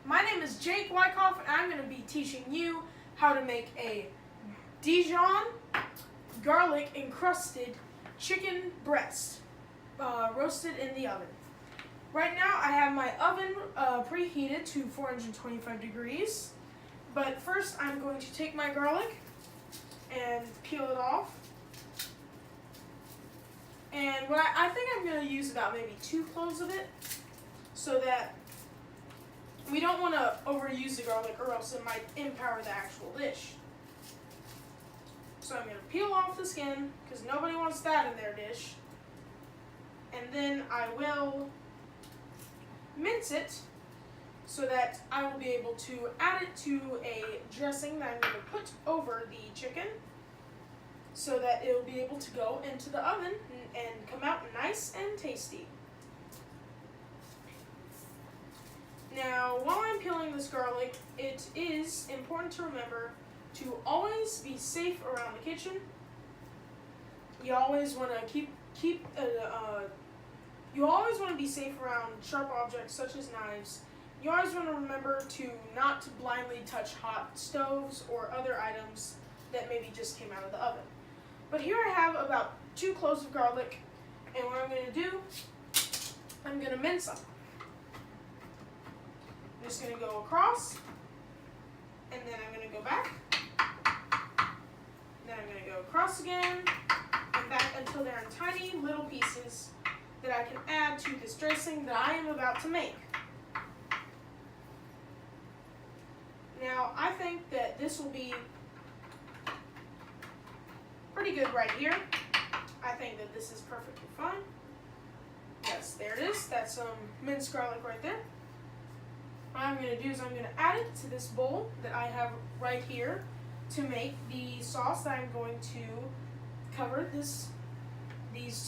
My name is Jake Wyckoff, and I'm going to be teaching you how to make a Dijon garlic encrusted chicken breast roasted in the oven. Right now I have my oven preheated to 425 degrees, but first I'm going to take my garlic and peel it off. And I think I'm going to use about maybe 2 cloves of it, so that we don't want to overuse the garlic or else it might empower the actual dish. So I'm going to peel off the skin because nobody wants that in their dish. And then I will mince it so that I will be able to add it to a dressing that I'm going to put over the chicken so that it will be able to go into the oven and come out nice and tasty. Now, while I'm peeling this garlic, it is important to remember to always be safe around the kitchen. You always want to you always want to be safe around sharp objects such as knives. You always want to remember to not blindly touch hot stoves or other items that maybe just came out of the oven. But here I have about 2 cloves of garlic, and what I'm going to do, I'm going to mince them. I'm just going to go across, and then I'm going to go back, then I'm going to go across again, and back until they're in tiny little pieces that I can add to this dressing that I am about to make. Now, I think that this will be pretty good right here. I think that this is perfectly fine. Yes, there it is. That's some minced garlic right there. What I'm going to do is I'm going to add it to this bowl that I have right here to make the sauce that I'm going to cover these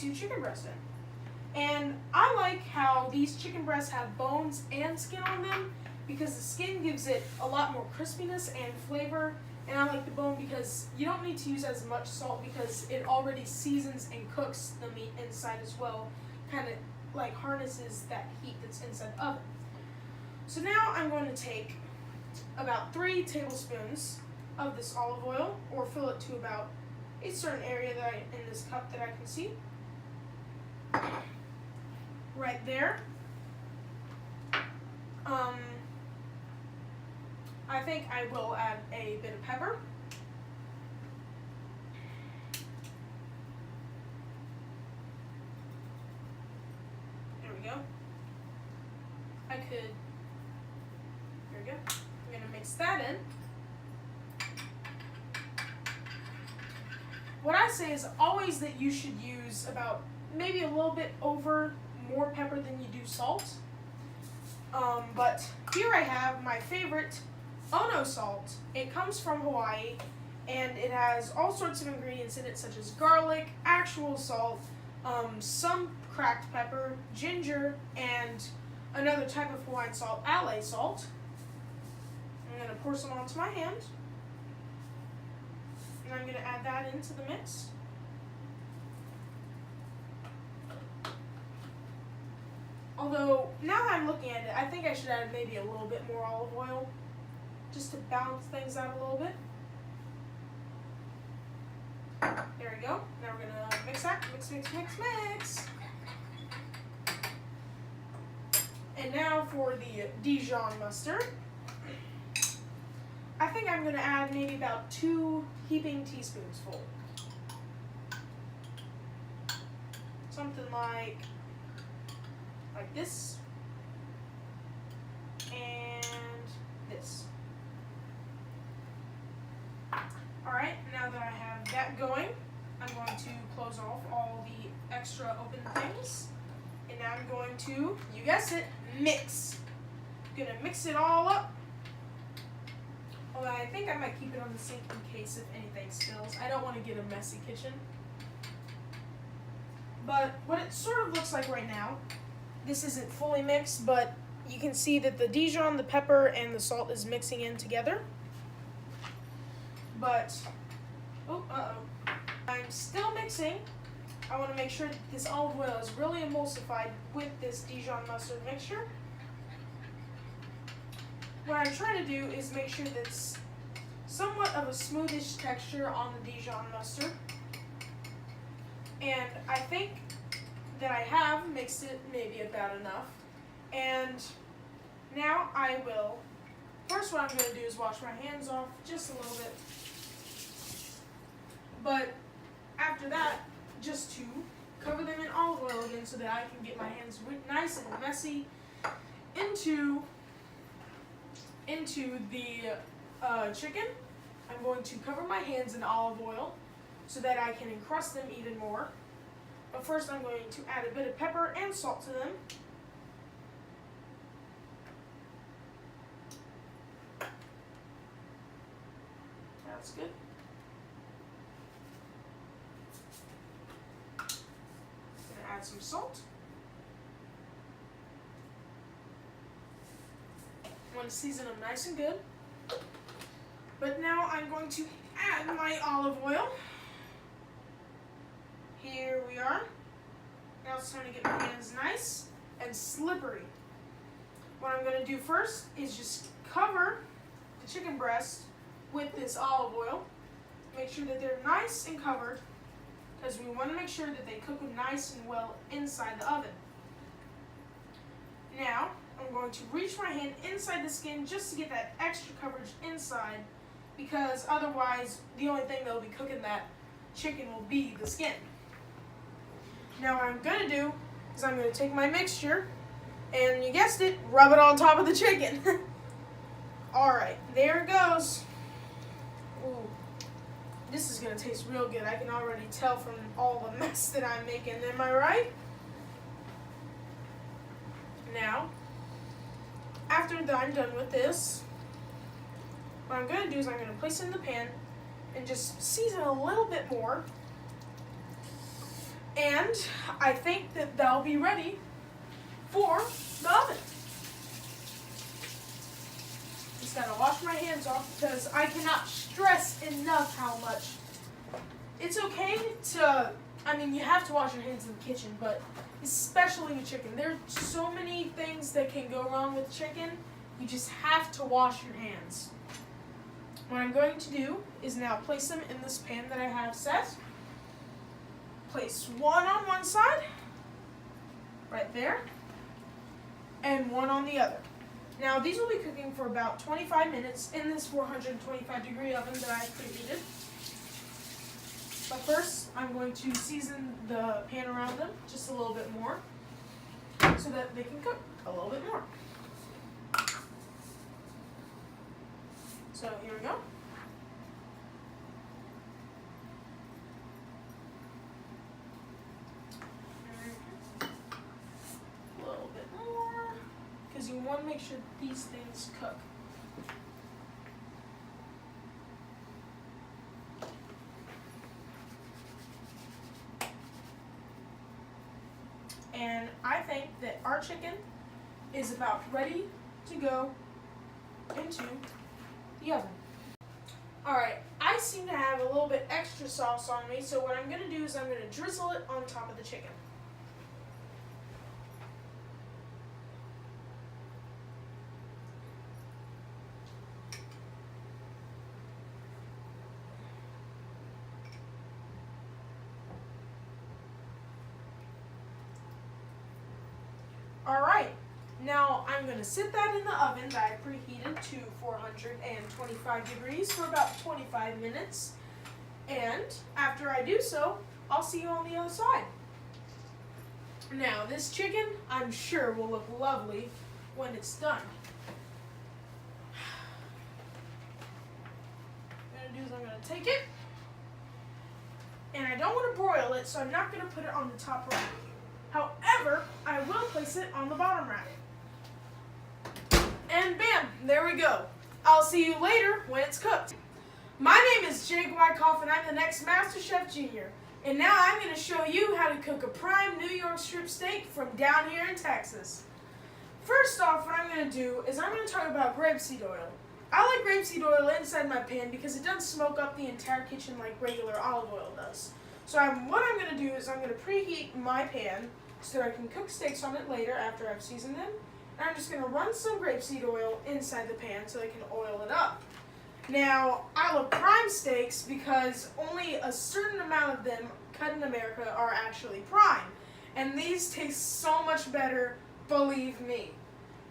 2 chicken breasts in. And I like how these chicken breasts have bones and skin on them because the skin gives it a lot more crispiness and flavor. And I like the bone because you don't need to use as much salt because it already seasons and cooks the meat inside as well. Kind of like harnesses that heat that's inside the oven. So now I'm going to take about 3 tablespoons of this olive oil, or fill it to about a certain area that in this cup that I can see. Right there. I think I will add a bit of pepper. There we go. There we go. I'm going to mix that in. What I say is always that you should use about maybe a little bit over more pepper than you do salt. But here I have my favorite Ono salt. It comes from Hawaii, and it has all sorts of ingredients in it, such as garlic, actual salt, some cracked pepper, ginger, and another type of Hawaiian salt, Ale salt. I'm going to pour some onto my hand, and I'm going to add that into the mix. Although, now that I'm looking at it, I think I should add maybe a little bit more olive oil, just to balance things out a little bit. There we go. Now we're going to mix that. Mix, mix, mix, mix. And now for the Dijon mustard. I think I'm going to add maybe about 2 heaping teaspoons full. Something like this. And this. Alright, now that I have that going, I'm going to close off all the extra open things. And now I'm going to, you guessed it, mix. I'm going to mix it all up. Although I think I might keep it on the sink in case if anything spills. I don't want to get a messy kitchen. But what it sort of looks like right now, this isn't fully mixed, but you can see that the Dijon, the pepper, and the salt is mixing in together. But, I'm still mixing. I want to make sure that this olive oil is really emulsified with this Dijon mustard mixture. what I'm trying to do is make sure that it's somewhat of a smoothish texture on the Dijon mustard. And I think that I have mixed it maybe about enough. And now I will, first what I'm going to do is wash my hands off just a little bit. But after that, just to cover them in olive oil again so that I can get my hands nice and messy into the chicken. I'm going to cover my hands in olive oil so that I can encrust them even more. But first I'm going to add a bit of pepper and salt to them. That's good. Add some salt. I want to season them nice and good. But now I'm going to add my olive oil. Here we are. Now it's time to get my hands nice and slippery. What I'm going to do first is just cover the chicken breast with this olive oil. Make sure that they're nice and covered, because we want to make sure that they cook nice and well inside the oven. Now, I'm going to reach my hand inside the skin just to get that extra coverage inside, because otherwise the only thing that will be cooking that chicken will be the skin. Now what I'm going to do is I'm going to take my mixture and, you guessed it, rub it on top of the chicken. Alright, there it goes. Ooh. This is going to taste real good. I can already tell from all the mess that I'm making. Am I right? Now, after I'm done with this, what I'm going to do is I'm going to place it in the pan and just season a little bit more. And I think that that'll be ready for the oven. Just gotta wash my hands off because I cannot stress enough how much. It's okay to, you have to wash your hands in the kitchen, but especially with chicken. There's so many things that can go wrong with chicken. You just have to wash your hands. What I'm going to do is now place them in this pan that I have set. Place one on one side, right there, and one on the other. Now these will be cooking for about 25 minutes in this 425-degree oven that I preheated. But first, I'm going to season the pan around them just a little bit more so that they can cook a little bit more. So here we go. A little bit more, because you want to make sure these things cook. And I think that our chicken is about ready to go into the oven. Alright, I seem to have a little bit extra sauce on me, so what I'm going to do is I'm going to drizzle it on top of the chicken. Alright, now I'm going to sit that in the oven that I preheated to 425 degrees for about 25 minutes. And after I do so, I'll see you on the other side. Now, this chicken, I'm sure, will look lovely when it's done. What I'm going to do is I'm going to take it, and I don't want to broil it, so I'm not going to put it on the top rack. However, I will place it on the bottom rack. And bam, there we go. I'll see you later when it's cooked. My name is Jake Wyckoff, and I'm the next Master Chef Junior. And now I'm going to show you how to cook a prime New York strip steak from down here in Texas. First off, what I'm going to do is I'm going to talk about grapeseed oil. I like grapeseed oil inside my pan because it doesn't smoke up the entire kitchen like regular olive oil does. So what I'm going to do is I'm going to preheat my pan so that I can cook steaks on it later after I've seasoned them. And I'm just going to run some grapeseed oil inside the pan so I can oil it up. Now, I love prime steaks because only a certain amount of them cut in America are actually prime. And these taste so much better, believe me.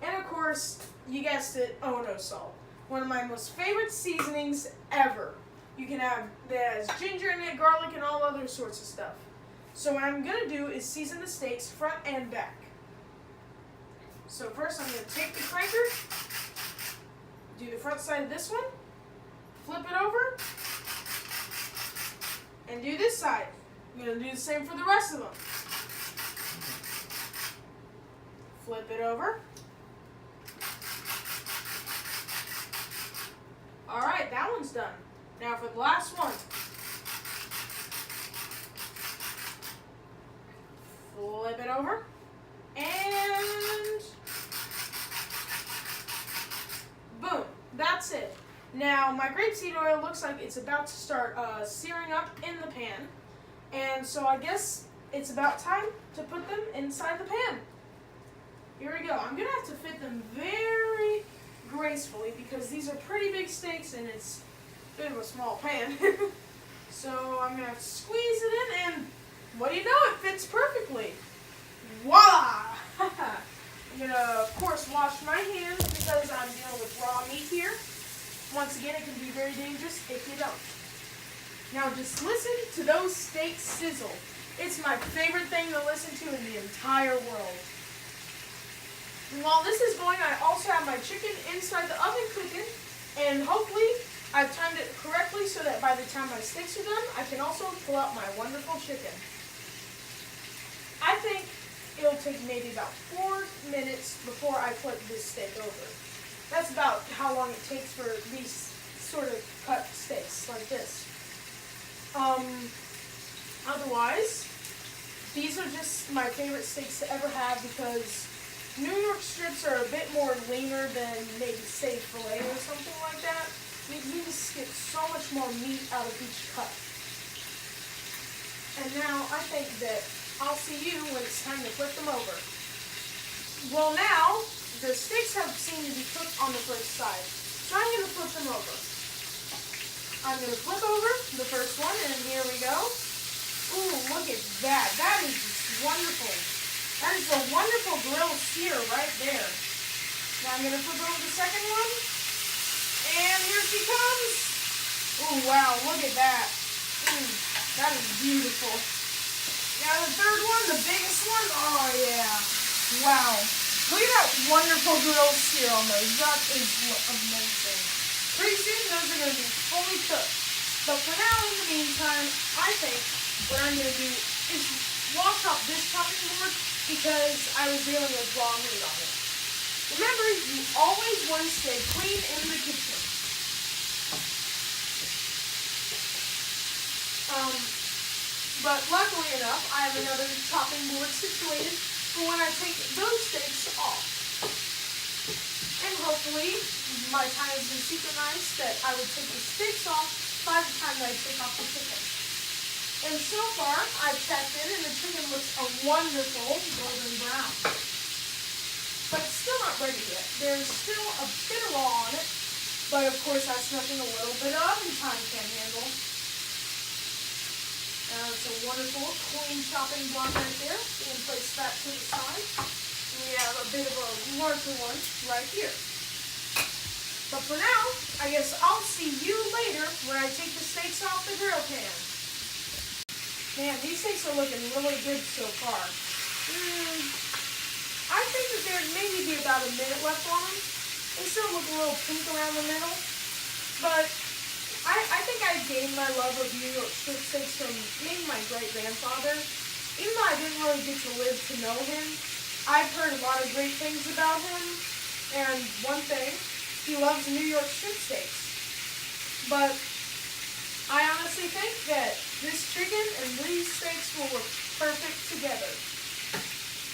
And of course, you guessed it, Ono salt. One of my most favorite seasonings ever. You can have that has ginger in it, garlic, and all other sorts of stuff. So what I'm going to do is season the steaks front and back. So first I'm going to take the cranker, do the front side of this one, flip it over, and do this side. I'm going to do the same for the rest of them. Flip it over. Alright, that one's done. Now for the last one. Flip it over. And boom. That's it. Now my grapeseed oil looks like it's about to start searing up in the pan. And so I guess it's about time to put them inside the pan. Here we go. I'm going to have to fit them very gracefully because these are pretty big steaks and it's a bit of a small pan. So I'm going to have to squeeze it in and what do you know, it fits perfectly. Voila! I'm going to, of course, wash my hands because I'm dealing with raw meat here. Once again, it can be very dangerous if you don't. Now just listen to those steaks sizzle. It's my favorite thing to listen to in the entire world. And while this is going, I also have my chicken inside the oven cooking, and hopefully I've timed it correctly so that by the time my steaks are done, I can also pull out my wonderful chicken. I think it'll take maybe about 4 minutes before I put this steak over. That's about how long it takes for these sort of cut steaks like this. Otherwise, these are just my favorite steaks to ever have because New York strips are a bit more leaner than maybe say filet or something like that. You just get so much more meat out of each cut. And now I think that I'll see you when it's time to flip them over. Well now, the steaks have seemed to be cooked on the first side. So I'm going to flip them over. I'm going to flip over the first one and here we go. Ooh, look at that. That is just wonderful. That is a wonderful grilled sear right there. Now I'm going to flip over the second one. And here she comes. Ooh, wow, look at that. Ooh, that is beautiful. Now the third one, the biggest one. Oh, yeah. Wow. Look at that wonderful grilled sear on those. That is amazing. Pretty soon, those are going to be fully cooked. But for now, in the meantime, I think what I'm going to do is wash off this chopping board because I was dealing with raw meat on it. Remember, you always want to stay clean in the kitchen. But luckily enough, I have another chopping board situated for when I take those steaks off. And hopefully, my time has been synchronized that I would take the steaks off by the time that I take off the chicken. And so far, I've checked in and the chicken looks a wonderful golden brown. But it's still not ready yet. There's still a bit of raw on it, but of course that's nothing a little bit of oven time can handle. It's a wonderful clean chopping block right there. We can place that to the side. And we have a bit of a larger one right here. But for now, I guess I'll see you later when I take the steaks off the grill pan. Man, these steaks are looking really good so far. I think that there'd maybe be about a minute left on them. They still look a little pink around the middle. But I think I gained my love of New York strip steaks from maybe my great-grandfather. Even though I didn't really get to live to know him, I've heard a lot of great things about him. And one thing, he loves New York strip steaks. But I honestly think that this chicken and these steaks will work perfect together.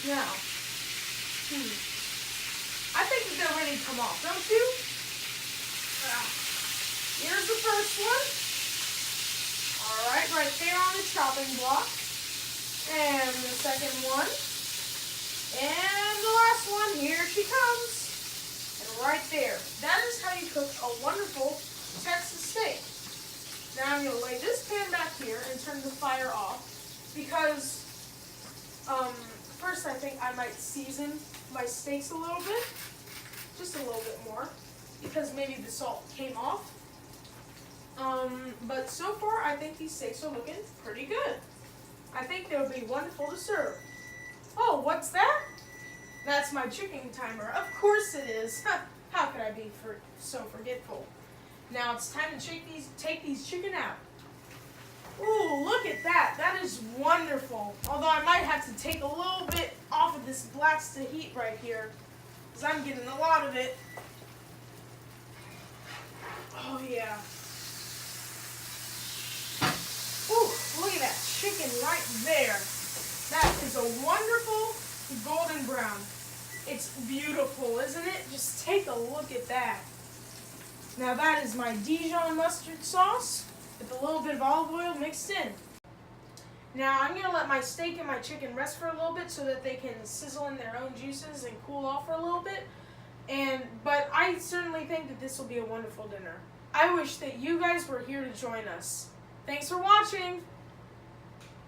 Now, I think that they're ready to come off, don't you? Here's the first one. Alright, right there on the chopping block. And the second one. And the last one, here she comes. And right there. That is how you cook a wonderful Texas steak. Now I'm going to lay this pan back here and turn the fire off because first I think I might season my steaks a little bit, just a little bit more, because maybe the salt came off. But so far I think these steaks are looking pretty good. I think they'll be wonderful to serve. Oh, what's that? That's my chicken timer. Of course it is. How could I be so forgetful? Now it's time to take these chicken out. Ooh, look at that. That is wonderful. Although I might have to take a little bit off of this blast of heat right here, because I'm getting a lot of it. Oh, yeah. Ooh, look at that chicken right there. That is a wonderful golden brown. It's beautiful, isn't it? Just take a look at that. Now that is my Dijon mustard sauce with a little bit of olive oil mixed in. Now I'm going to let my steak and my chicken rest for a little bit so that they can sizzle in their own juices and cool off for a little bit. But I certainly think that this will be a wonderful dinner. I wish that you guys were here to join us. Thanks for watching.